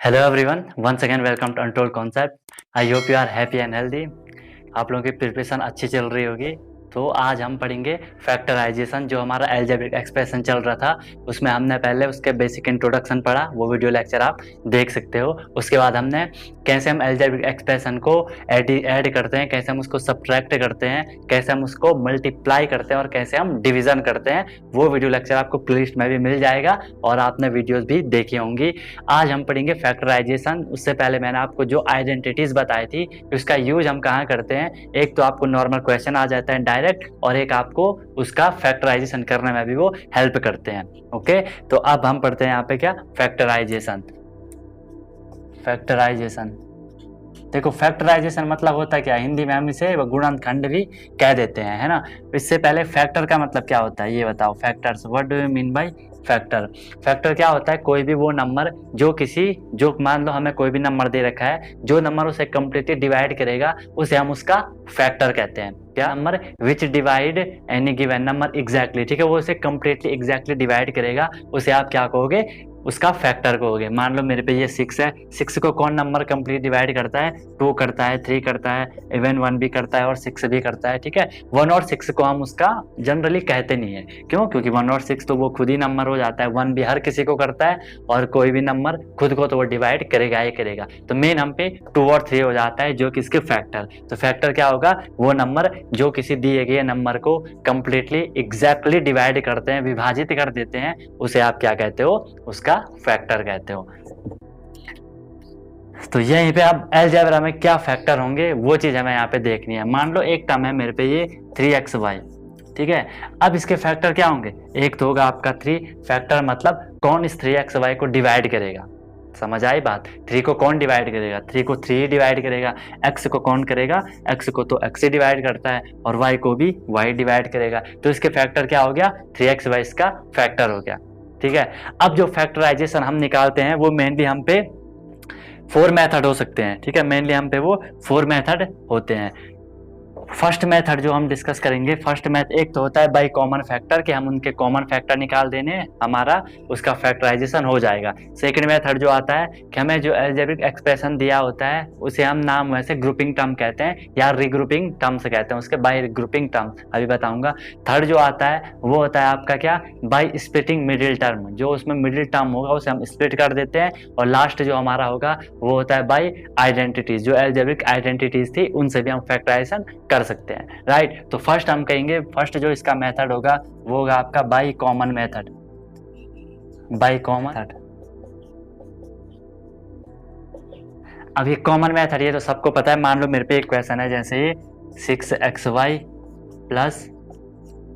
Hello everyone, once again welcome to untold concept. I hope you are happy and healthy. आप लोगों की preparation अच्छी चल रही होगी। तो आज हम पढ़ेंगे फैक्टराइजेशन। जो हमारा अलजेब्रिक एक्सप्रेशन चल रहा था उसमें हमने पहले उसके बेसिक इंट्रोडक्शन पढ़ा, वो वीडियो लेक्चर आप देख सकते हो। उसके बाद हमने कैसे हम अलजेब्रिक एक्सप्रेशन को ऐड करते हैं, कैसे हम उसको सब्ट्रैक्ट करते हैं, कैसे हम उसको मल्टीप्लाई करते हैं और कैसे हम डिवीजन करते हैं, वो वीडियो लेक्चर आपको प्लेलिस्ट में भी मिल जाएगा और आपने वीडियोस भी देखी होंगी। आज हम पढ़ेंगे फैक्टराइजेशन। उससे पहले मैंने आपको जो आइडेंटिटीज बताई थी उसका यूज हम कहाँ करते हैं। एक तो आपको नॉर्मल क्वेश्चन आ जाता है डायरेक्ट, और एक आपको उसका फैक्टराइजेशन करने में भी वो हेल्प करते हैं। ओके, तो अब हम पढ़ते हैं यहाँ पे क्या, फैक्टराइजेशन। फैक्टराइजेशन देखो, फैक्टराइजेशन मतलब होता है क्या, हिंदी में हम इसे गुणनखंड भी कह देते हैं, है ना। इससे पहले फैक्टर का मतलब क्या होता है ये बताओ। Factors, what do you mean by factor. Factor क्या होता है, कोई भी वो नंबर जो मान लो हमें कोई भी नंबर दे रखा है, जो नंबर उसे कंप्लीटली डिवाइड करेगा उसे हम उसका फैक्टर कहते हैं। क्या number which divide any given number exactly, ठीक है, वो उसे कंप्लीटली एग्जैक्टली डिवाइड करेगा, उसे आप क्या कहोगे, उसका फैक्टर कहोगे। मान लो मेरे पे ये 6 है, 6 को कौन नंबर कंप्लीट डिवाइड करता है, 2 करता है, 3 करता है, इवन 1 भी करता है और 6 भी करता है, ठीक है। 1 और 6 को हम उसका जनरली कहते नहीं है, क्यों, क्योंकि 1 और 6 तो वो खुद ही नंबर हो जाता है। 1 भी हर किसी को करता है और कोई भी नंबर खुद को तो वो डिवाइड करेगा ही करेगा। तो मेन हम पे 2 और 3 हो जाता है जो कि इसके फैक्टर। तो फैक्टर क्या होगा, वो नंबर जो किसी दिए गए नंबर को कंप्लीटली एग्जैक्टली डिवाइड करते हैं, विभाजित कर देते हैं, उसे आप क्या कहते हो, उसका फैक्टर कहते हो। तो यहीं पे अब अलजेब्रा में क्या फैक्टर होंगे वो चीज हमें यहाँ पे देखनी है। मान लो एक टर्म है मेरे पे ये 3xy, ठीक है। अब इसके फैक्टर क्या होंगे, एक तो होगा आपका 3 फैक्टर, मतलब कौन इस 3xy को डिवाइड करेगा। समझ आई बात, 3 को कौन डिवाइड करेगा, 3 को 3 डिवाइड करेगा। x को कौन करेगा, x को तो x ही डिवाइड करता है, और y को भी y डिवाइड करेगा। तो इसके फैक्टर क्या हो गया, 3xy इसका फैक्टर हो गया, ठीक है। अब जो फैक्टराइजेशन हम निकालते हैं वो मेनली हम पे 4 मेथड हो सकते हैं, ठीक है। मेनली हम पे वो 4 मेथड होते हैं। फर्स्ट मेथड जो हम डिस्कस करेंगे, फर्स्ट मेथड एक तो होता है बाय कॉमन फैक्टर, कि हम उनके कॉमन फैक्टर निकाल देने, हमारा उसका फैक्टराइजेशन हो जाएगा। सेकंड मेथड जो आता है कि हमें जो अलजेब्रिक एक्सप्रेशन दिया होता है उसे हम नाम वैसे ग्रुपिंग टर्म कहते हैं या रिग्रुपिंग टर्म्स कहते हैं, उसके बाय ग्रुपिंग टर्म अभी बताऊंगा। थर्ड जो आता है वो होता है आपका क्या, बाय स्प्लिटिंग मिडिल टर्म, जो उसमें मिडिल टर्म होगा उसे हम स्प्लिट कर देते हैं। और लास्ट जो हमारा होगा वो होता है बाय आइडेंटिटीज, जो अलजेब्रिक आइडेंटिटीज थी उनसे भी हम फैक्टराइजेशन कर सकते हैं, राइट। तो फर्स्ट हम कहेंगे, फर्स्ट जो इसका मेथड होगा वो होगा आपका by common method. By common method, अब ये कॉमन मेथड ये तो सबको पता है। मान लो मेरे पे एक क्वेश्चन है, जैसे ये 6xy प्लस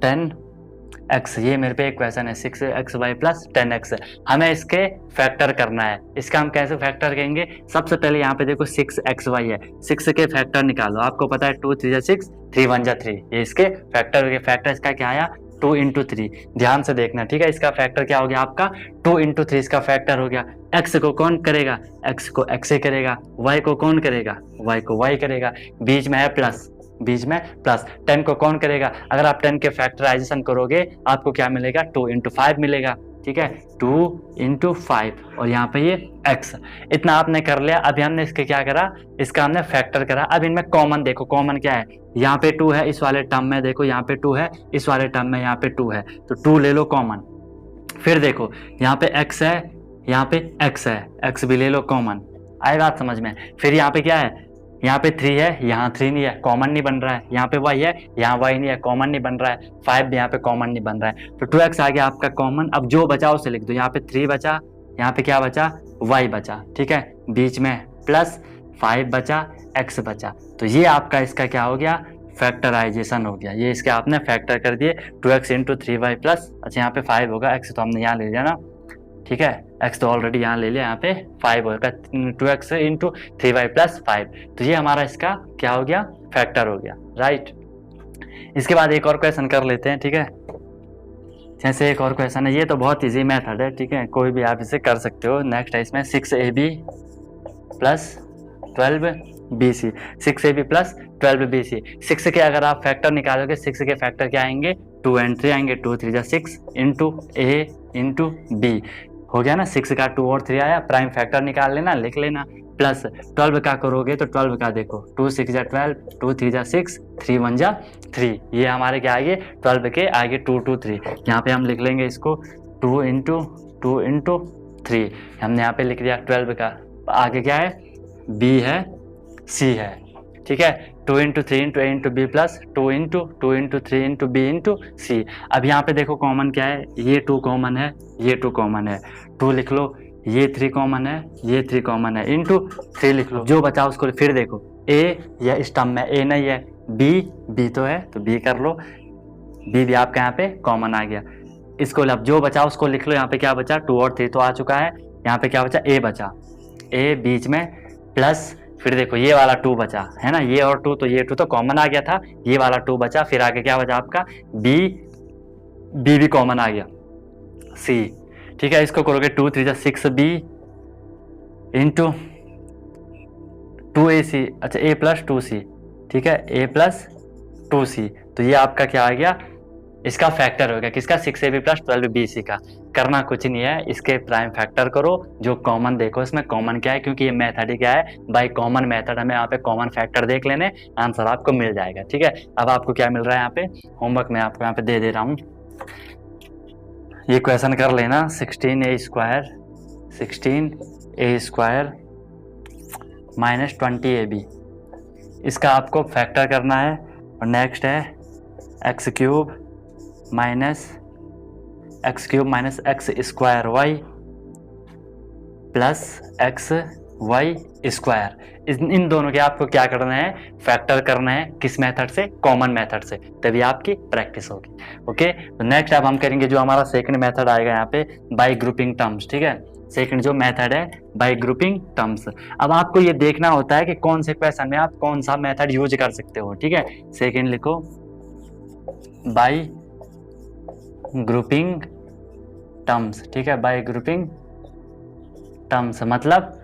10x, ये मेरे पे एक क्वेश्चन है 6xy प्लस 10x, हमें इसके फैक्टर करना है। इसका हम कैसे फैक्टर करेंगे, सबसे पहले यहाँ पे देखो 6xy है, 6 के फैक्टर निकालो। आपको पता है 2 3 6, 3 1 3, ये इसके फैक्टर हो गए। फैक्टर इसका क्या आया, 2 into 3, ध्यान से देखना, ठीक है। इसका फैक्टर क्या हो गया आपका, 2 into 3 इसका फैक्टर हो गया। x को कौन करेगा, x को x ही करेगा, y को कौन करेगा, y को y करेगा, बीच में है प्लस, बीच में प्लस। 10 को कौन करेगा, अगर आप 10 के फैक्टराइजेशन करोगे आपको क्या मिलेगा, 2 into 5 मिलेगा, ठीक है, 2 into 5, और यहाँ पे ये x। इतना आपने कर लिया। अभी हमने इसके क्या करा, इसका हमने फैक्टर करा। अब इनमें कॉमन देखो, कॉमन क्या है, यहाँ पे 2 है, इस वाले टर्म में देखो यहाँ पे 2 है, इस वाले टर्म में यहाँ पे 2 है, तो 2 ले लो कॉमन। फिर देखो यहाँ पे x है, यहाँ पे x है, x भी ले लो कॉमन। आई बात समझ में। फिर यहाँ पे क्या है, यहाँ पे 3 है, यहाँ 3 नहीं है, कॉमन नहीं बन रहा है। यहाँ पे y है, यहाँ y नहीं है, कॉमन नहीं बन रहा है। 5 भी यहाँ पे कॉमन नहीं बन रहा है, तो 2x आ गया आपका कॉमन। अब जो बचा उसे लिख दो, यहाँ पे 3 बचा, यहाँ पे क्या बचा, y बचा, ठीक है, बीच में प्लस 5 बचा, x बचा। तो ये आपका इसका क्या हो गया, फैक्टराइजेशन हो गया। ये इसके आपने फैक्टर कर दिए, 2x into 3y प्लस, अच्छा यहाँ पे 5 होगा, x तो हमने यहाँ ले लिया ना, ठीक है, x तो ऑलरेडी यहाँ ले लिया, यहाँ पे 5 होगा, 2x into 3y प्लस 5। तो ये हमारा इसका क्या हो गया, फैक्टर हो गया, राइट। इसके बाद एक और क्वेश्चन कर लेते हैं, ठीक है। जैसे एक और क्वेश्चन है, ये तो बहुत इजी मेथड है, ठीक है, कोई भी आप इसे कर सकते हो। नेक्स्ट है इसमें 6ab plus 12bc, 6ab plus 12bc। 6 के अगर आप फैक्टर निकालोगे, 6 के फैक्टर क्या आएंगे, 2 and 3 आएंगे, 2 3 6 into a into b। हो गया ना, 6 का 2 और 3 आया, प्राइम फैक्टर निकाल लेना, लिख लेना। प्लस 12 का करोगे तो 12 का देखो 2 6 जा 12, 2 3 जा 6, 3 1 जा 3, ये हमारे क्या आगे 12 के आगे 2 2 3, यहाँ पे हम लिख लेंगे इसको 2 इंटू 3, हमने यहाँ पे लिख दिया 12 का। आगे क्या है, बी है, सी है, ठीक है। 2 into 3 into a into b plus 2 into 3 into b into c. अब यहाँ पे देखो कॉमन क्या है, ये 2 कॉमन है, ये 2 कॉमन है, 2 लिख लो, ये 3 कॉमन है, ये 3 कॉमन है, इंटू 3 लिख लो। जो बचा उसको फिर देखो, ए या इस टर्म में ए नहीं है, बी तो है तो बी कर लो, बी भी आपका यहाँ पे कॉमन आ गया। इसको अब जो बचा उसको लिख लो, यहाँ पे क्या बचा 2 और 3 तो आ चुका है, यहाँ पे क्या बचा ए बचा, ए बीच में प्लस फिर देखो ये वाला 2 बचा है ना, ये और 2 तो ये 2 तो कॉमन आ गया था, ये वाला 2 बचा, फिर आगे क्या बचा आपका बी भी कॉमन आ गया, सी, ठीक है। इसको करोगे 2 3 6 बी इंटू 2ac, अच्छा a प्लस 2c, ठीक है, a प्लस 2c, तो ये आपका क्या आ गया, इसका फैक्टर हो गया किसका, 6ab प्लस 12bc का। करना कुछ नहीं है, इसके प्राइम फैक्टर करो, जो कॉमन देखो इसमें कॉमन क्या है, क्योंकि ये मेथड ही क्या है, बाय कॉमन मेथड, हमें यहाँ पे कॉमन फैक्टर देख लेने, आंसर आपको मिल जाएगा, ठीक है। अब आपको क्या मिल रहा है यहाँ पे, होमवर्क में आपको यहाँ पे दे रहा हूँ, ये क्वेश्चन कर लेना, 16a स्क्वायर माइनस 20ab, इसका आपको फैक्टर करना है। और नेक्स्ट है x cube minus x square y plus x y square, इन दोनों के आपको क्या करना है, फैक्टर करना है, किस मेथड से, कॉमन मेथड से, तभी आपकी प्रैक्टिस होगी। ओके, तो नेक्स्ट अब हम करेंगे जो हमारा सेकंड मेथड आएगा यहाँ पे, बाय ग्रुपिंग टर्म्स, ठीक है। सेकंड जो मेथड है बाय ग्रुपिंग टर्म्स। अब आपको ये देखना होता है कि कौन से क्वेश्चन में आप कौन सा मेथड यूज कर सकते हो, ठीक है। सेकंड लिखो बाय ग्रुपिंग टर्म्स, ठीक है, बाय ग्रुपिंग टर्म्स मतलब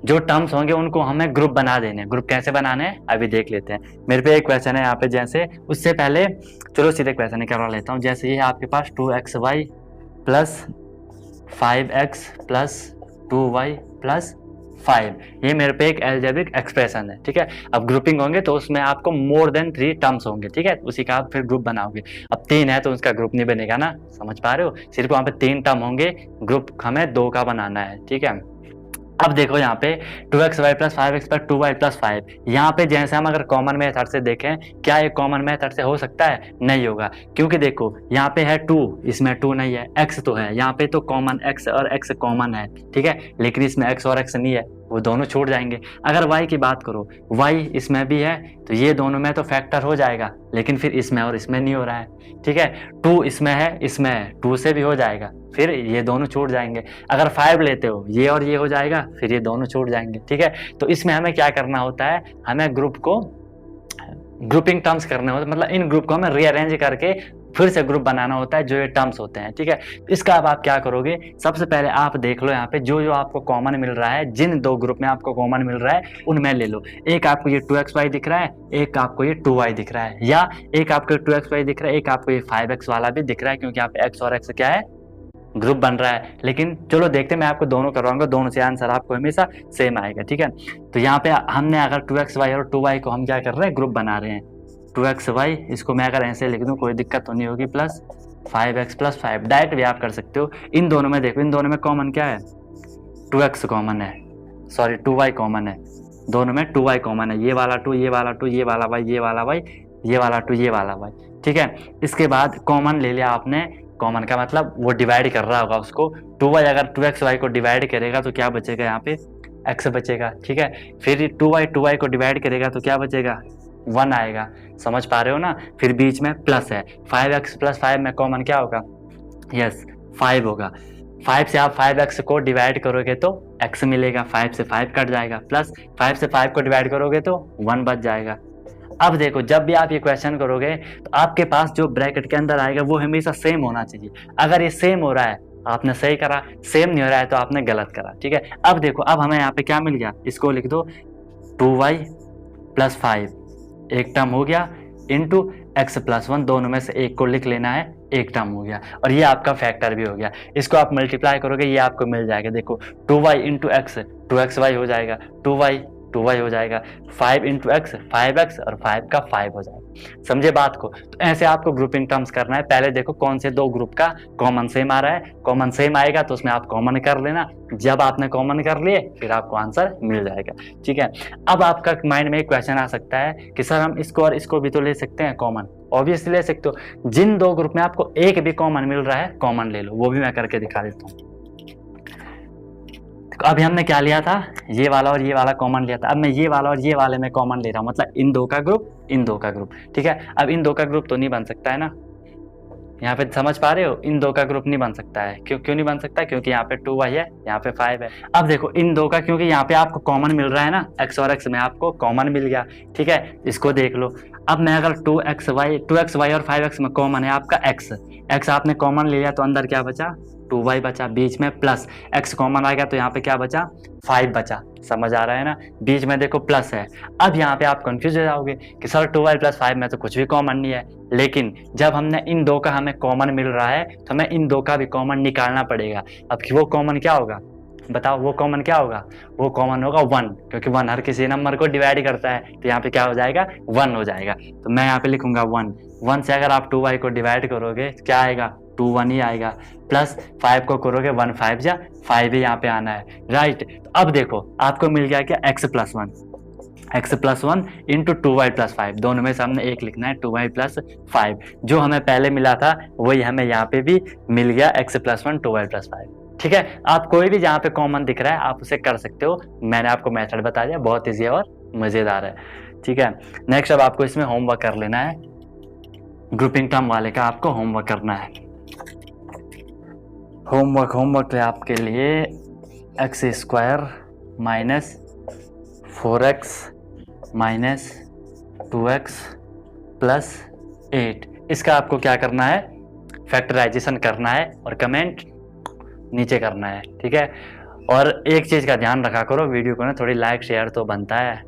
जो टर्म्स होंगे उनको हमें ग्रुप बना देने। ग्रुप कैसे बनाने हैं अभी देख लेते हैं। मेरे पे एक क्वेश्चन है यहाँ पे, जैसे उससे पहले चलो सीधे क्वेश्चन करवा लेता हूँ। जैसे ये है आपके पास 2xy plus 5x plus 2y plus 5, ये मेरे पे एक एल्जेब्रिक एक्सप्रेशन है, ठीक है। अब ग्रुपिंग होंगे तो उसमें आपको मोर देन 3 टर्म्स होंगे, ठीक है, उसी का आप फिर ग्रुप बनाओगे। अब 3 है तो उसका ग्रुप नहीं बनेगा ना, समझ पा रहे हो, सिर्फ वहाँ पे 3 टर्म होंगे, ग्रुप हमें 2 का बनाना है, ठीक है। अब देखो यहाँ पे 2xy plus 5x plus 2y plus 5, यहाँ पे जैसे हम अगर कॉमन मेथड से देखें, क्या ये कॉमन मेथड से हो सकता है, नहीं होगा, क्योंकि देखो यहाँ पे है 2, इसमें 2 नहीं है, x तो है, यहाँ पे तो कॉमन x और x कॉमन है, ठीक है, लेकिन इसमें x और x नहीं है, वो दोनों छूट जाएंगे। अगर y की बात करो, y इसमें भी है तो ये दोनों में तो फैक्टर हो जाएगा, लेकिन फिर इसमें और इसमें नहीं हो रहा है, ठीक है। 2 इसमें है, इसमें है, 2 से भी हो जाएगा, फिर ये दोनों छूट जाएंगे। अगर 5 लेते हो, ये और ये हो जाएगा, फिर ये दोनों छूट जाएंगे, ठीक है। तो इसमें हमें क्या करना होता है, हमें ग्रुप को ग्रुपिंग टर्म्स करने होते हैं, मतलब इन ग्रुप को हमें रीअरेंज करके फिर से ग्रुप बनाना होता है, जो ये टर्म्स होते हैं, ठीक है। इसका अब आप क्या करोगे, सबसे पहले आप देख लो यहाँ पे जो जो आपको कॉमन मिल रहा है, जिन 2 ग्रुप में आपको कॉमन मिल रहा है उनमें ले लो। एक आपको ये 2xy दिख रहा है, एक आपको ये 2y दिख रहा है, या एक आपको 2xy दिख रहा है, एक आपको ये 5x वाला भी दिख रहा है, क्योंकि यहाँ पे x और x क्या है, ग्रुप बन रहा है। लेकिन चलो देखते हैं, मैं आपको दोनों करवाऊंगा, दोनों से आंसर आपको हमेशा सेम आएगा, ठीक है। तो यहाँ पे हमने अगर 2xy और 2y को हम क्या कर रहे हैं, ग्रुप बना रहे हैं। 2xy इसको मैं अगर ऐसे लिख दूं कोई दिक्कत तो नहीं होगी, प्लस 5x प्लस 5, डायरेक्ट भी आप कर सकते हो। इन दोनों में देखो, इन दोनों में कॉमन क्या है, 2x कॉमन है, सॉरी 2y कॉमन है, दोनों में 2y कॉमन है, ये वाला 2, ये वाला 2, ये वाला y, ये वाला y, ये वाला 2, ये वाला y, ठीक है। इसके बाद कॉमन ले लिया आपने, कॉमन का मतलब वो डिवाइड कर रहा होगा उसको, 2y अगर 2xy को डिवाइड करेगा तो क्या बचेगा, यहाँ पे x बचेगा, ठीक है। फिर 2y को डिवाइड करेगा तो क्या बचेगा, 1 आएगा, समझ पा रहे हो ना। फिर बीच में प्लस है, 5x प्लस 5 में कॉमन क्या होगा, यस 5 होगा। 5 से आप 5x को डिवाइड करोगे तो x मिलेगा, 5 से 5 कट जाएगा, प्लस 5 से 5 को डिवाइड करोगे तो 1 बच जाएगा। अब देखो जब भी आप ये क्वेश्चन करोगे तो आपके पास जो ब्रैकेट के अंदर आएगा वो हमेशा सेम होना चाहिए। अगर ये सेम हो रहा है आपने सही करा, सेम नहीं हो रहा है तो आपने गलत करा, ठीक है। अब देखो, अब हमें यहाँ पे क्या मिल गया, इसको लिख दो 2y प्लस 5, एक टर्म हो गया, इंटू एक्स प्लस वन, दोनों में से एक को लिख लेना है, एक टर्म हो गया और ये आपका फैक्टर भी हो गया। इसको आप मल्टीप्लाई करोगे ये आपको मिल जाएगा, देखो 2y इंटू एक्स 2xy हो जाएगा, 2y हो जाएगा, 5 इंटू एक्स 5x और 5 का 5 हो जाएगा। समझे बात को? तो ऐसे आपको ग्रुपिंग टर्म्स करना है। पहले देखो कौन से दो ग्रुप का कॉमन सेम आ रहा है, कॉमन सेम आएगा तो उसमें आप कॉमन कर लेना, जब आपने कॉमन कर लिए फिर आपको आंसर मिल जाएगा। ठीक है, अब आपका माइंड में एक क्वेश्चन आ सकता है कि सर हम इसको और इसको भी तो ले सकते हैं कॉमन, ऑब्वियसली ले सकते हो। जिन दो ग्रुप में आपको एक भी कॉमन मिल रहा है कॉमन ले लो, वो भी मैं करके दिखा देता हूँ। अभी हमने क्या लिया था, ये वाला और ये वाला कॉमन लिया था, अब मैं ये वाला और ये वाले में कॉमन ले रहा हूँ, मतलब इन दो का ग्रुप इन दो का ग्रुप। ठीक है, अब इन दो का ग्रुप तो नहीं बन सकता है ना, यहाँ पे समझ पा रहे हो, इन दो का ग्रुप नहीं बन सकता है। क्यों नहीं बन सकता? क्योंकि यहाँ पे 2y है, यहाँ पे 5 है। अब देखो इन दो का, क्योंकि यहाँ पे आपको कॉमन मिल रहा है ना, x और x में आपको कॉमन मिल गया। ठीक है, इसको देख लो। अब मैं अगर 2xy और 5x में कॉमन है आपका x आपने कॉमन ले लिया तो अंदर क्या बचा, 2y बचा, बीच में प्लस x कॉमन आ गया तो यहाँ पे क्या बचा, 5 बचा। समझ आ रहा है ना, बीच में देखो प्लस है। अब यहाँ पे आप कंफ्यूज हो जाओगे कि सर 2y प्लस 5 में तो कुछ भी कॉमन नहीं है, लेकिन जब हमने इन दो का हमें कॉमन मिल रहा है तो हमें इन दो का भी कॉमन निकालना पड़ेगा। अब वो कॉमन क्या होगा बताओ, वो कॉमन क्या होगा, वो कॉमन होगा 1, क्योंकि 1 हर किसी नंबर को डिवाइड करता है, तो यहाँ पे क्या हो जाएगा, 1 हो जाएगा। तो मैं यहाँ पे लिखूंगा 1 से अगर आप 2y को डिवाइड करोगे क्या आएगा, 2 1 ही आएगा, प्लस 5 को करोगे 1 5 जा 5 ही यहाँ पे आना है, राइट। तो अब देखो आपको मिल गया क्या, x plus 1 into 2y plus 5, दोनों में से हमने एक लिखना है, 2y प्लस 5। जो हमें पहले मिला था वही हमें यहाँ पे भी मिल गया, x प्लस 1 2y प्लस 5। ठीक है, आप कोई भी जहाँ पे कॉमन दिख रहा है आप उसे कर सकते हो, मैंने आपको मेथड बता दिया, बहुत ईजी है और मजेदार है। ठीक है, नेक्स्ट अब आपको इसमें होमवर्क कर लेना है, ग्रुपिंग टर्म वाले का आपको होमवर्क करना है। होमवर्क है आपके लिए x square minus 4x minus 2x plus 8, इसका आपको क्या करना है, फैक्टराइजेशन करना है और कमेंट नीचे करना है। ठीक है, और एक चीज़ का ध्यान रखा करो, वीडियो को ना थोड़ी लाइक शेयर तो बनता है,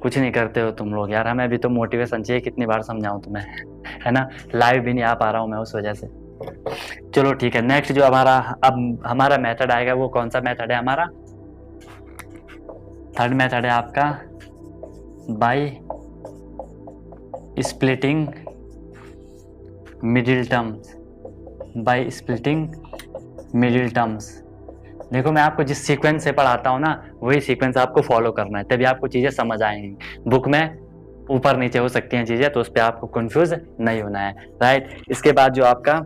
कुछ नहीं करते हो तुम लोग यार, हमें भी तो मोटिवेशन चाहिए, कितनी बार समझाऊं तुम्हें, है ना, लाइव भी नहीं आ पा रहा हूँ मैं उस वजह से। चलो ठीक है, नेक्स्ट जो हमारा मेथड आएगा वो कौन सा मेथड है, हमारा थर्ड मेथड है आपका by splitting middle terms, by splitting middle terms. देखो मैं आपको जिस सीक्वेंस से पढ़ाता हूँ ना वही सीक्वेंस आपको फॉलो करना है, तभी आपको चीज़ें समझ आएंगी। बुक में ऊपर नीचे हो सकती हैं चीज़ें, तो उस पर आपको कंफ्यूज नहीं होना है, राइट। इसके बाद जो आपका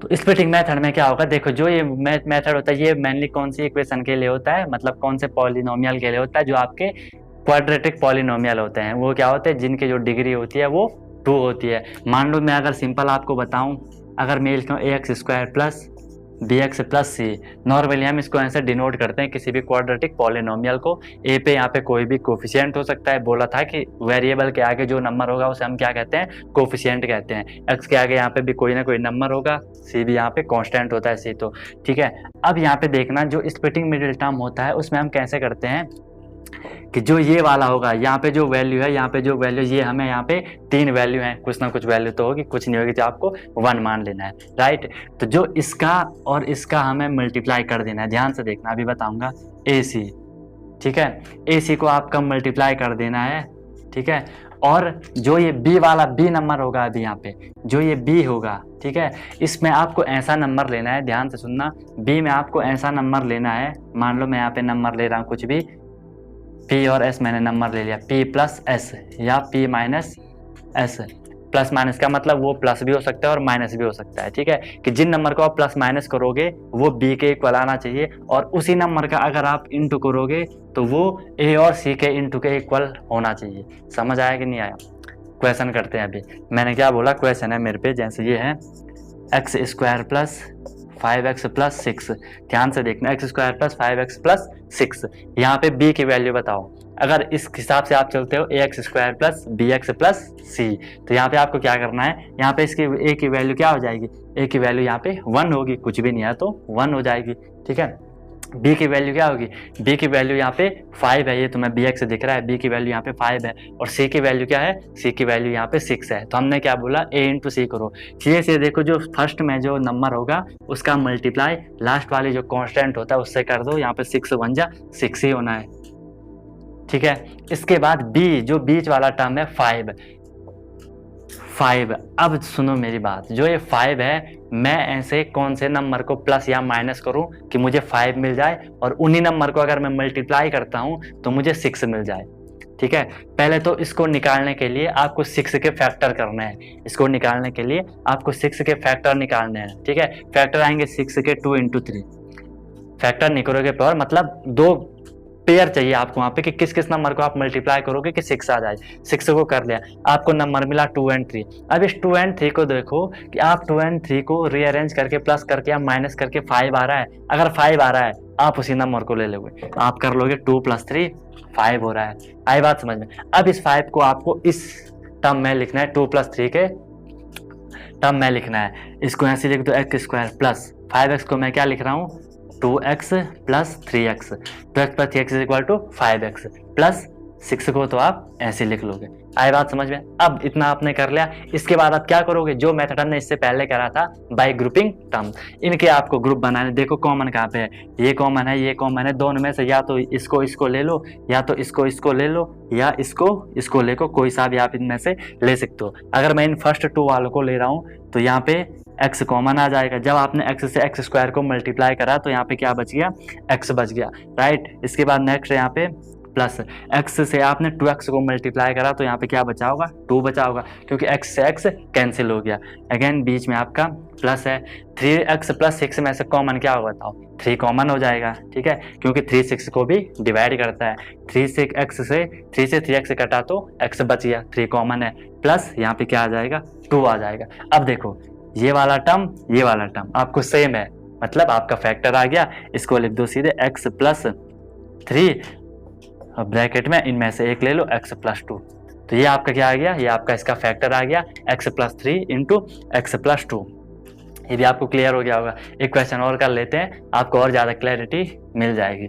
तो स्प्लिटिंग मेथड में क्या होगा, देखो जो ये मेथड होता है ये मेनली कौन सी इक्वेशन के लिए होता है, मतलब कौन से पॉलिनोमियल के लिए होता है, जो आपके क्वाड्रेटिक पॉलिनोमियल होते हैं, वो क्या होते हैं, जिनकी जो डिग्री होती है वो 2 होती है। मान लो मैं अगर सिंपल आपको बताऊं, अगर मैं लिखता हूँ ax square plus bx plus c, normally हम इसको ऐसे डिनोट करते हैं किसी भी क्वाड्रेटिक पॉलिनोमियल को। ए पे यहाँ पे कोई भी कोफिशिएंट हो सकता है, बोला था कि वेरिएबल के आगे जो नंबर होगा उसे हम क्या कहते हैं, कोफिशिएंट कहते हैं। एक्स के आगे यहाँ पे भी कोई ना कोई नंबर होगा, सी भी यहाँ पे कांस्टेंट होता है सी, तो ठीक है। अब यहाँ पे देखना जो स्प्लिटिंग मिडिल टर्म होता है उसमें हम कैसे करते हैं कि जो ये वाला होगा यहाँ पे जो वैल्यू है, यहाँ पे जो वैल्यू, ये हमें यहाँ पे 3 वैल्यू है, कुछ ना कुछ वैल्यू तो होगी, कुछ नहीं होगी तो आपको 1 मान लेना है, राइट। तो जो इसका और इसका हमें मल्टीप्लाई कर देना है, ध्यान से देखना, अभी बताऊंगा AC, ठीक है, AC को आपका मल्टीप्लाई कर देना है, ठीक है। और जो ये B वाला B नंबर होगा, अभी यहाँ पे जो ये B होगा, ठीक है, इसमें आपको ऐसा नंबर लेना है, ध्यान से सुनना, B में आपको ऐसा नंबर लेना है, मान लो मैं यहाँ पे नंबर ले रहा हूँ कुछ भी, P और S मैंने नंबर ले लिया, P प्लस S या P minus S, plus minus का मतलब वो प्लस भी हो सकता है और माइनस भी हो सकता है, ठीक है, कि जिन नंबर को आप प्लस माइनस करोगे वो B के इक्वल आना चाहिए, और उसी नंबर का अगर आप इंटू करोगे तो वो A और C के इंटू के इक्वल होना चाहिए। समझ आया कि नहीं आया? क्वेश्चन करते हैं। अभी मैंने क्या बोला, क्वेश्चन है मेरे पे, जैसे ये है x square plus 5x plus 6, ध्यान से देखना, x square plus 5x plus 6, यहाँ पे b की वैल्यू बताओ। अगर इस हिसाब से आप चलते हो ax square plus bx plus c, तो यहाँ पे आपको क्या करना है, यहाँ पे इसकी a की वैल्यू क्या हो जाएगी, a की वैल्यू यहाँ पे 1 होगी, कुछ भी नहीं है तो 1 हो जाएगी, ठीक है। b की वैल्यू क्या होगी, b की वैल्यू यहाँ पे 5 है, ये तुम्हें bx दिख रहा है, b की वैल्यू यहाँ पे 5 है, और c की वैल्यू क्या है, c की वैल्यू यहाँ पे 6 है। तो हमने क्या बोला, a इंटू सी करो। सीधे सीधे देखो, जो फर्स्ट में जो नंबर होगा उसका मल्टीप्लाई लास्ट वाली जो कांस्टेंट होता है उससे कर दो, यहाँ पे 6 1 जा 6 ही होना है, ठीक है। इसके बाद b, जो बीच वाला टर्म है 5। अब सुनो मेरी बात, जो ये 5 है, मैं ऐसे कौन से नंबर को प्लस या माइनस करूं कि मुझे 5 मिल जाए, और उन्हीं नंबर को अगर मैं मल्टीप्लाई करता हूं तो मुझे 6 मिल जाए, ठीक है। पहले तो इसको निकालने के लिए आपको 6 के फैक्टर करने हैं, इसको निकालने के लिए आपको 6 के फैक्टर निकालने हैं, ठीक है। फैक्टर आएंगे 6 के 2 इंटू 3, फैक्टर नहीं करोगे पर मतलब 2 पेयर चाहिए आपको वहां पे कि किस किस नंबर को आप मल्टीप्लाई करोगे कि 6 आ जाए। 6 को कर लिया, आपको नंबर मिला 2 एंड 3। अब इस 2 एंड 3 को देखो कि आप 2 एंड 3 को रीअरेंज करके प्लस करके या माइनस करके 5 आ रहा है, अगर 5 आ रहा है आप उसी नंबर को ले लोगे, आप कर लोगे 2 + 3 5 हो रहा है। आई बात समझ में। अब इस 5 को आपको इस टर्म में लिखना है, 2 + 3 के टर्म में लिखना है। इसको ऐसे लिख दो, x² प्लस 5x को मैं क्या लिख रहा हूँ, 2x + 3x, 2x + 3x = 5x plus 6 को तो आप ऐसे लिख लोगे। आई बात समझ में। अब इतना आपने कर लिया, इसके बाद आप क्या करोगे, जो मेथड हमने इससे पहले करा था बाय ग्रुपिंग टर्म, इनके आपको ग्रुप बनाने। देखो कॉमन कहाँ पे है, ये कॉमन है, ये कॉमन है, दोनों में से या तो इसको ले लो, या तो इसको ले लो, या इसको ले को, कोई सा भी आप इनमें से ले सकते हो। अगर मैं इन फर्स्ट 2 वालों को ले रहा हूँ तो यहाँ पे x कॉमन आ जाएगा। जब आपने x से x² को मल्टीप्लाई करा तो यहाँ पे क्या बच गया, x बच गया, राइट। इसके बाद नेक्स्ट यहाँ पे प्लस x से आपने 2x को मल्टीप्लाई करा तो यहाँ पे क्या बचा होगा, 2 बचा होगा, क्योंकि x से x कैंसिल हो गया। अगेन बीच में आपका प्लस है। 3x + 6 में से कॉमन क्या होगा बताओ, 3 कॉमन हो जाएगा, ठीक है, क्योंकि 3 6 को भी डिवाइड करता है। 3 से 3x कटा तो x बच गया, 3 कॉमन है, प्लस यहाँ पे क्या आ जाएगा, 2 आ जाएगा। अब देखो ये वाला टर्म आपको सेम है, मतलब आपका फैक्टर आ गया, इसको लिख दो सीधे x + 3 ब्रैकेट में इनमें से एक ले लो, x + 2। तो ये आपका क्या आ गया, ये आपका इसका फैक्टर आ गया, x + 3 × x + 2। ये भी आपको क्लियर हो गया होगा। एक क्वेश्चन और कर लेते हैं, आपको और ज़्यादा क्लैरिटी मिल जाएगी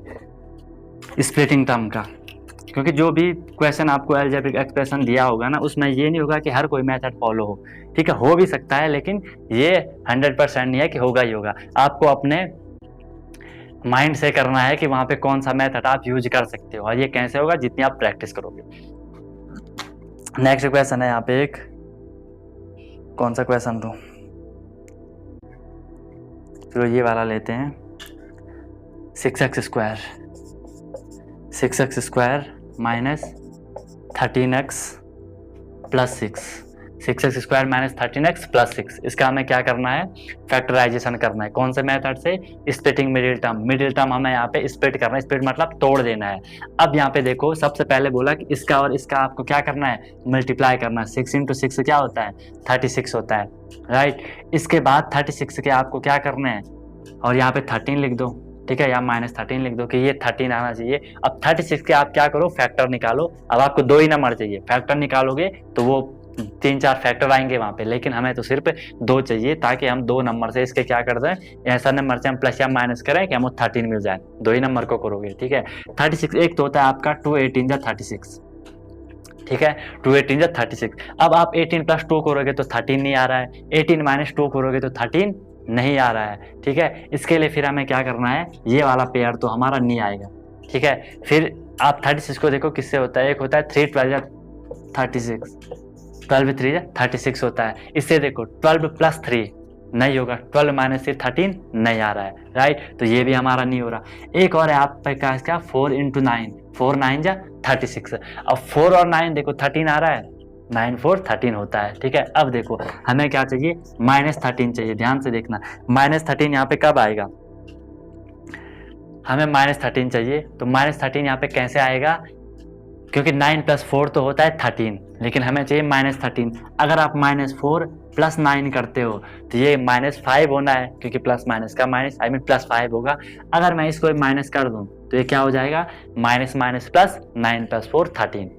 स्प्लिटिंग टर्म का, क्योंकि जो भी क्वेश्चन आपको अलजेब्रिक एक्सप्रेशन दिया होगा ना, उसमें ये नहीं होगा कि हर कोई मेथड फॉलो हो, ठीक है, हो भी सकता है, लेकिन ये 100% नहीं है कि होगा ही होगा। आपको अपने माइंड से करना है कि वहां पे कौन सा मेथड आप यूज कर सकते हो, और ये कैसे होगा, जितनी आप प्रैक्टिस करोगे। नेक्स्ट क्वेश्चन है यहाँ पे एक, कौन सा क्वेश्चन दूं, चलो ये वाला लेते हैं। 6x² - 13x + 6, 6x² - 13x + 6, इसका हमें क्या करना है, फैक्टराइजेशन करना है। कौन से मेथड से, स्प्लिटिंग मिडिल टर्म हमें यहाँ पे स्प्लिट करना है, स्प्लिट मतलब तोड़ देना है। अब यहाँ पे देखो, सबसे पहले बोला कि इसका और इसका आपको क्या करना है, मल्टीप्लाई करना है। 6 × 6 क्या होता है, 36 होता है, राइट। इसके बाद 36 के आपको क्या करना है, और यहाँ पे 13 लिख दो, ठीक है, या -13 लिख दो कि ये 13 आना चाहिए। अब 36 के आप क्या करो, फैक्टर निकालो। अब आपको 2 ही नंबर चाहिए, फैक्टर निकालोगे तो वो 3-4 फैक्टर आएंगे वहां पे, लेकिन हमें तो सिर्फ 2 चाहिए, ताकि हम 2 नंबर से इसके क्या कर दें, ऐसा नंबर से हम प्लस या माइनस करें कि हमें 13 मिल जाए। 2 ही नंबर को करोगे, ठीक है। 36 एक तो होता है आपका 2 18 जा 36, ठीक है, 2 18 जा 36। अब आप 18 + 2 करोगे तो 13 नहीं आ रहा है, 18 - 2 करोगे तो 13 नहीं आ रहा है, ठीक है। इसके लिए फिर हमें क्या करना है, ये वाला पेयर तो हमारा नहीं आएगा, ठीक है। फिर आप 36 को देखो किससे होता है, एक होता है 3 12 36, 12 3 36 होता है। इससे देखो 12 + 3 नहीं होगा, 12 - 3 13 नहीं आ रहा है, राइट। तो ये भी हमारा नहीं हो रहा। एक और है आपका इसका 4 × 9, 4 9 जा 36। अब 4 और 9 देखो 13 आ रहा है, 9 4 13 होता है, ठीक है। अब देखो हमें क्या चाहिए, -13 चाहिए, ध्यान से देखना। -13 यहाँ पे कब आएगा, हमें -13 चाहिए, तो -13 यहाँ पे कैसे आएगा, क्योंकि 9 + 4 तो होता है 13, लेकिन हमें चाहिए -13। अगर आप -4 + 9 करते हो तो ये -5 होना है, क्योंकि प्लस माइनस का माइनस +5 होगा। अगर मैं इसको माइनस कर दूं तो ये क्या हो जाएगा, -+ 9 + 4 13,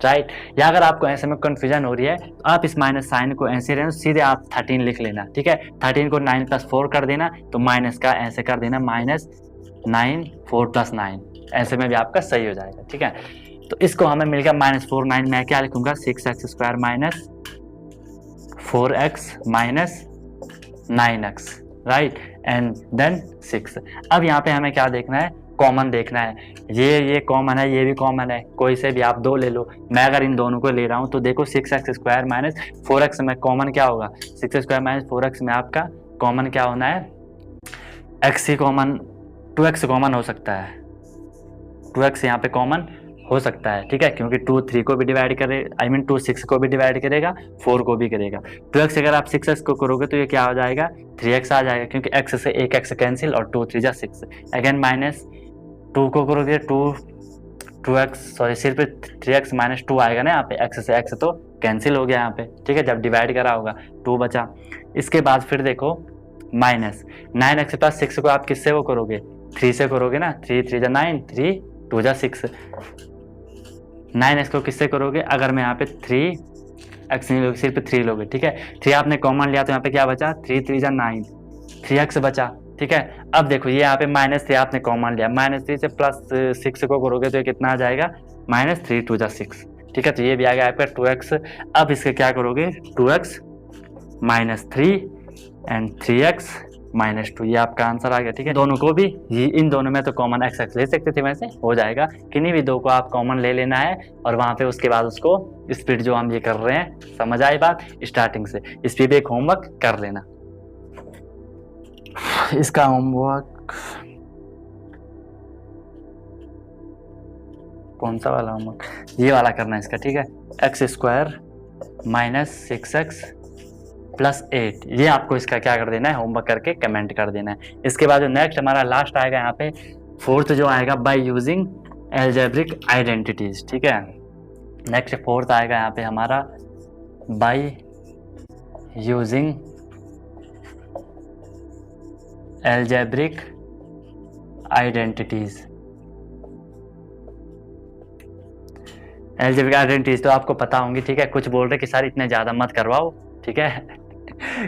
राइट। या अगर आपको ऐसे में कंफ्यूजन हो रही है तो आप इस माइनस साइन को ऐसे रहने सीधे आप 13 लिख लेना, ठीक है। 13 को 9 + 4 कर देना, तो माइनस का ऐसे कर देना -9 4 + 9, ऐसे में भी आपका सही हो जाएगा, ठीक है। तो इसको हमें मिल गया -4 9, मैं क्या लिखूंगा 6x² - 4x - 9x, right, and then 6। अब यहाँ पे हमें क्या देखना है, कॉमन देखना है। ये कॉमन है, ये भी कॉमन है, कोई से भी आप दो ले लो। मैं अगर इन दोनों को ले रहा हूँ तो देखो 6x² - 4x में कॉमन क्या होगा, 6x² - 4x में आपका कॉमन क्या होना है, x ही कॉमन, 2x कॉमन हो सकता है, 2x यहाँ पे कॉमन हो सकता है, ठीक है, क्योंकि 2 3 को भी डिवाइड करे, 2 6 को भी डिवाइड करेगा, 4 को भी करेगा। 2x अगर आप 6x को करोगे तो ये क्या हो जाएगा, 3x आ जाएगा, क्योंकि x से एक x कैंसिल और 2 3 = 6। अगेन -2 को करोगे 2x सॉरी सिर्फ 3x - 2 आएगा ना, यहाँ पे x से x तो कैंसिल हो गया यहाँ पे, ठीक है, जब डिवाइड करा होगा 2 बचा। इसके बाद फिर देखो -9x + 6 को आप किससे वो करोगे, 3 से करोगे ना, 3 3 = 9, 3 2 = 6। 9x को किससे करोगे, अगर मैं यहाँ पे 3x नहीं लोगे, सिर्फ 3 लोगे, ठीक है। 3 आपने कॉमन लिया तो यहाँ पे क्या बचा, 3 3 = 9, 3x बचा, ठीक है। अब देखो ये यहाँ पे -3 आपने कॉमन लिया, -3 से +6 को करोगे तो ये कितना आ जाएगा, -3 2 = 6, ठीक है। तो ये भी आ गया आपका 2x। अब इसके क्या करोगे, 2x - 3 एंड 3x - 2, ये आपका आंसर आ गया, ठीक है। दोनों को भी इन दोनों में तो कॉमन x ले सकते थे, वैसे हो जाएगा, किन्हीं भी दो को आप कॉमन ले लेना है और वहां पे उसके बाद उसको स्पीड जो हम ये कर रहे हैं, समझ आई बात, स्टार्टिंग से इस पे भी एक होमवर्क कर लेना। इसका होमवर्क कौन सा वाला होमवर्क, ये वाला करना है इसका, ठीक है। x² - 6x + 8, ये आपको इसका क्या कर देना है, होमवर्क करके कमेंट कर देना है। इसके बाद जो नेक्स्ट हमारा लास्ट आएगा यहाँ पे, फोर्थ जो आएगा बाय यूजिंग एल्जेब्रिक आइडेंटिटीज, ठीक है। नेक्स्ट फोर्थ आएगा यहाँ पे हमारा by using algebraic identities. Algebraic identities तो आपको पता होंगी, ठीक है। कुछ बोल रहे कि सर इतने ज़्यादा मत करवाओ, ठीक है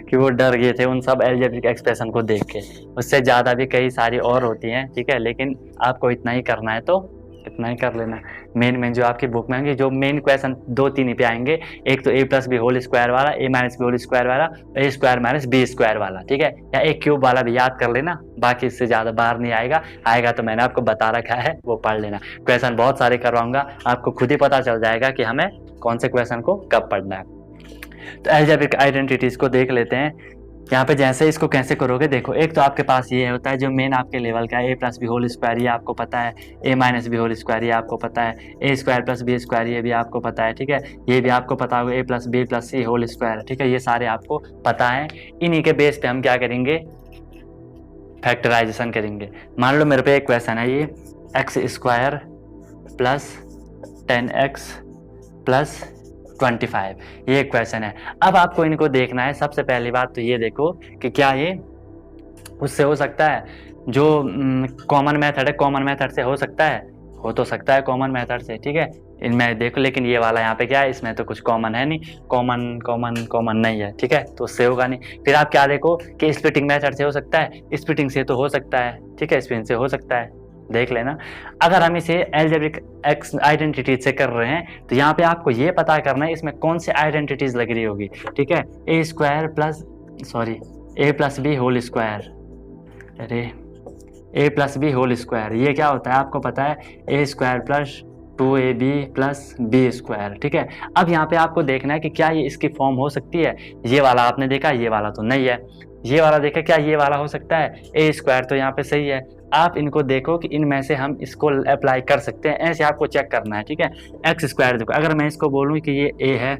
कि वो डर गए थे उन सब एल्जेब्रिक एक्सप्रेशन को देख के, उससे ज़्यादा भी कई सारी और होती हैं, ठीक है। लेकिन आपको इतना ही करना है तो इतना ही कर लेना। मेन जो आपकी बुक में होंगे, जो मेन क्वेश्चन 2-3 ही पे आएंगे, एक तो a + b होल स्क्वायर वाला, a - b होल स्क्वायर वाला, a² - b स्क्वायर वाला, ठीक है, या एक क्यूब वाला भी याद कर लेना, बाकी इससे ज़्यादा बाहर नहीं आएगा तो मैंने आपको बता रखा है, वो पढ़ लेना। क्वेश्चन बहुत सारे करवाऊंगा, आपको खुद ही पता चल जाएगा कि हमें कौन से क्वेश्चन को कब पढ़ना है। तो एल्जेब्रिक आइडेंटिटीज को देख लेते हैं। यहाँ पे जैसे इसको कैसे करोगे, देखो एक तो आपके पास ये होता है जो मेन आपके लेवल का है, a + b होल स्क्वायर, ये आपको पता है, a - b होल स्क्वायर, ये आपको पता है, a² + b², ये भी आपको पता है, ठीक है। ये भी आपको पता होगा, a + b + c whole square, ठीक है। ये सारे आपको पता है। इन्हीं के बेस पे हम क्या करेंगे, फैक्टराइजेशन करेंगे। मान लो मेरे पे एक क्वेश्चन है, ये x² + 10x + 25, ये एक क्वेश्चन है। अब आपको इनको देखना है। सबसे पहली बात तो ये देखो कि क्या ये उससे हो सकता है, जो कॉमन मेथड है, कॉमन मेथड से हो सकता है, हो तो सकता है कॉमन मेथड से, ठीक है। इनमें देखो, लेकिन ये वाला यहाँ पे क्या है, इसमें तो कुछ कॉमन है नहीं, कॉमन नहीं है, ठीक है, तो उससे होगा नहीं। फिर आप क्या देखो कि स्प्लिटिंग मेथड से हो सकता है, स्प्लिटिंग से तो हो सकता है, ठीक है, स्प्लिटिंग से हो सकता है, देख लेना। अगर हम इसे एल्जेब्रिक आइडेंटिटीज से कर रहे हैं तो यहाँ पे आपको ये पता करना है इसमें कौन सी आइडेंटिटीज लग रही होगी, ठीक है। a² + b होल स्क्वायर, अरे a + b होल स्क्वायर, ये क्या होता है आपको पता है, a² + 2ab + b², ठीक है। अब यहाँ पे आपको देखना है कि क्या ये इसकी फॉर्म हो सकती है। ये वाला आपने देखा, ये वाला तो नहीं है, ये वाला देखा, क्या ये वाला हो सकता है, a² तो यहाँ पे सही है। आप इनको देखो कि इनमें से हम इसको अप्लाई कर सकते हैं, ऐसे आपको चेक करना है, ठीक है। x² देखो, अगर मैं इसको बोलूँ कि ये a है,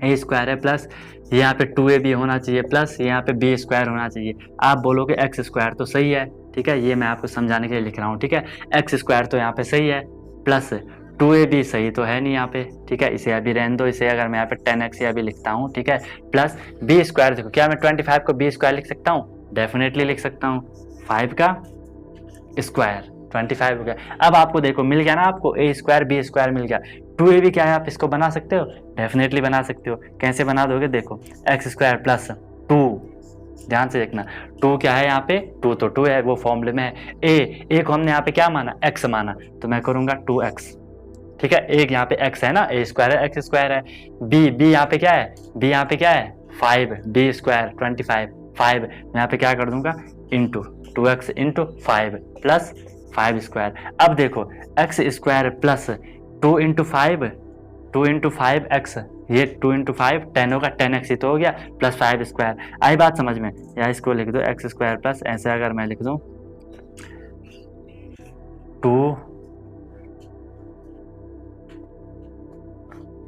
a² है, प्लस यहाँ पे 2ab होना चाहिए, प्लस यहाँ पे b² होना चाहिए, आप बोलोगे x² तो सही है, ठीक है। ये मैं आपको समझाने के लिए लिख रहा हूँ, ठीक है। x² तो यहाँ पे सही है, प्लस 2ab सही तो है नहीं यहाँ पे, ठीक है, इसे अभी रहने दो। इसे अगर मैं यहाँ पे 10x अभी लिखता हूँ, ठीक है, प्लस b² देखो, क्या मैं 25 को b² लिख सकता हूँ, डेफिनेटली लिख सकता हूँ, 5 का स्क्वायर 25 हो गया। अब आपको देखो मिल गया ना, आपको a² b² मिल गया, 2ab क्या है, आप इसको बना सकते हो, डेफिनेटली बना सकते हो। कैसे बना दोगे, देखो एक्स स्क्वायर प्लस 2, ध्यान से देखना 2 क्या है यहाँ पे, 2 तो 2 है, वो फॉर्मूले में है। ए को हमने यहाँ पे क्या माना, x माना, तो मैं करूंगा 2x, ठीक है। एक यहाँ पे x है ना, a स्क्वायर है, x स्क्वायर है। b यहाँ पे क्या है, b यहाँ पे क्या है 5, b स्क्वायर 25, 5 मैं यहाँ पे क्या कर दूंगा into 2x into 5 plus 5 square. अब देखो x square plus 2 into 5, 2 into 5 x, ये 2 इंटू 5 10 होगा, 10x ही तो हो गया, प्लस 5 स्क्वायर। आई बात समझ में, या इसको लिख दो x स्क्वायर प्लस, ऐसे अगर मैं लिख दूं 2,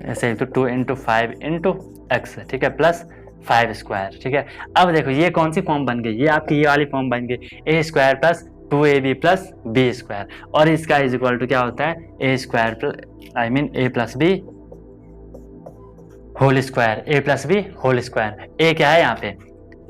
ऐसे तो 2 इंटू 5 इंटू एक्स, ठीक है, प्लस 5 स्क्वायर, ठीक है। अब देखो ये कौन सी फॉर्म बन गई, ये आपकी ये वाली फॉर्म बन गई, a square plus 2ab plus b square, और इसका इज इक्वल टू क्या होता है, a square plus I mean a plus b whole square, a plus b whole square. A क्या है यहाँ पे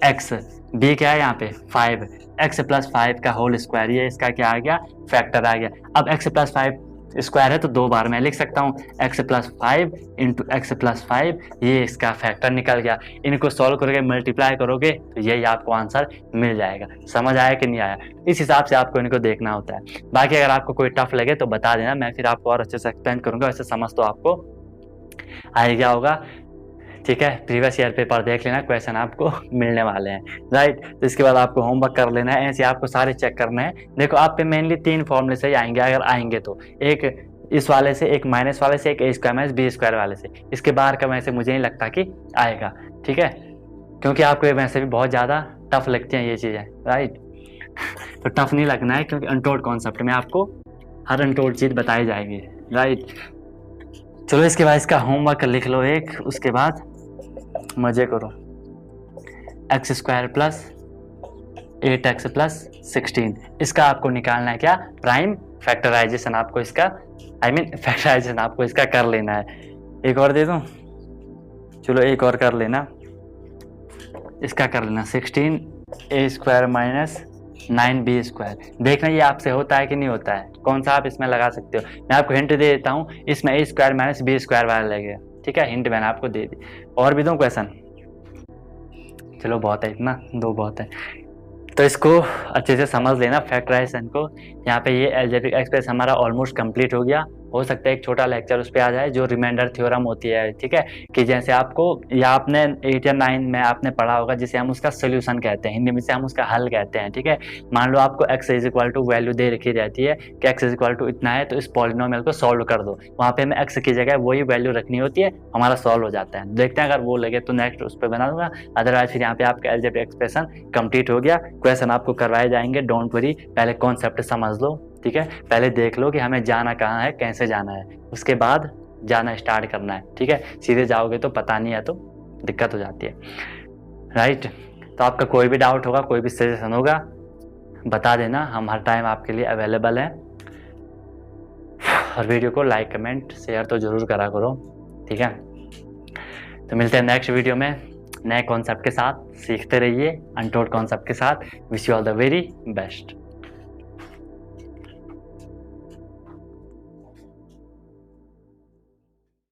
x, b क्या है यहाँ पे 5, x प्लस 5 का होल स्क्वायर, ये इसका क्या आ गया, फैक्टर आ गया। अब x प्लस 5 स्क्वायर है तो 2 बार मैं लिख सकता हूँ, x plus 5 into x plus 5, ये इसका फैक्टर निकल गया। इनको सॉल्व करके मल्टीप्लाई करोगे तो यही आपको आंसर मिल जाएगा। समझ आया कि नहीं आया, इस हिसाब से आपको इनको देखना होता है। बाकी अगर आपको कोई टफ लगे तो बता देना, मैं फिर आपको और अच्छे से एक्सप्लेन करूंगा, वैसे समझ तो आपको आ गया होगा, ठीक है। प्रीवियस ईयर पेपर देख लेना, क्वेश्चन आपको मिलने वाले हैं, राइट। तो इसके बाद आपको होमवर्क कर लेना है, ऐसे आपको सारे चेक करने हैं। देखो आप पे मेनली 3 फॉर्मूले से ही आएंगे, अगर आएंगे तो एक इस वाले से, एक माइनस वाले से, एक ए स्क्वायर माइनस बी स्क्वायर वाले से। इसके बाहर का वैसे मुझे नहीं लगता कि आएगा, ठीक है, क्योंकि आपको ये वैसे भी बहुत ज़्यादा टफ लगती हैं ये चीज़ें, राइट। तो टफ नहीं लगना है, क्योंकि अनटोल्ड कॉन्सेप्ट में आपको हर अनटोल्ड चीज़ बताई जाएगी, राइट। चलो इसके बाद इसका होमवर्क लिख लो एक, उसके बाद मजे करो। X square plus 8x plus 16, इसका आपको निकालना है क्या, प्राइम फैक्टराइजेशन, आपको इसका आई मीन फैक्टराइजेशन आपको इसका कर लेना है। एक और दे दूं, चलो एक और कर लेना, इसका कर लेना 16a square minus 9b square. देखना ये आपसे होता है कि नहीं होता है, कौन सा आप इसमें लगा सकते हो। मैं आपको हिंट दे देता हूँ, इसमें a square minus b square वाला लगेगा, ठीक है, हिंट मैंने आपको दे दी। और भी दूं क्वेश्चन, चलो बहुत है, इतना 2 बहुत है। तो इसको अच्छे से समझ लेना फैक्टराइजेशन को। यहाँ पे ये अलजेब्रिक एक्सप्रेस हमारा ऑलमोस्ट कंप्लीट हो गया। हो सकता है एक छोटा लेक्चर उस पर आ जाए जो रिमाइंडर थ्योरम होती है, ठीक है, कि जैसे आपको या आपने 8 या 9 में आपने पढ़ा होगा, जिसे हम उसका सोल्यूशन कहते हैं, हिंदी में से हम उसका हल कहते हैं, ठीक है। मान लो आपको x is equal to value दे रखी रहती है कि x इज इक्वल टू इतना है, तो इस पॉलिनोमियल को सॉल्व कर दो, वहाँ पे हमें x की जगह वही वैल्यू रखनी होती है, हमारा सॉल्व हो जाता है। देखते हैं अगर वो लगे तो नेक्स्ट उस पर बना दूंगा, अदरवाइज फिर यहाँ पे आपका अलजेब्रिक एक्सप्रेशन कंप्लीट हो गया। क्वेश्चन आपको करवाए जाएंगे, डोंट वरी, पहले कॉन्सेप्ट समझ लो, ठीक है, पहले देख लो कि हमें जाना कहाँ है, कैसे जाना है, उसके बाद जाना स्टार्ट करना है, ठीक है। सीधे जाओगे तो पता नहीं है तो दिक्कत हो जाती है, राइट। तो आपका कोई भी डाउट होगा, कोई भी सजेशन होगा, बता देना, हम हर टाइम आपके लिए अवेलेबल हैं। और वीडियो को लाइक कमेंट शेयर तो जरूर करा करो, ठीक है। तो मिलते हैं नेक्स्ट वीडियो में नए कॉन्सेप्ट के साथ, सीखते रहिए अनटोल्ड कॉन्सेप्ट के साथ। Wish you all the very best.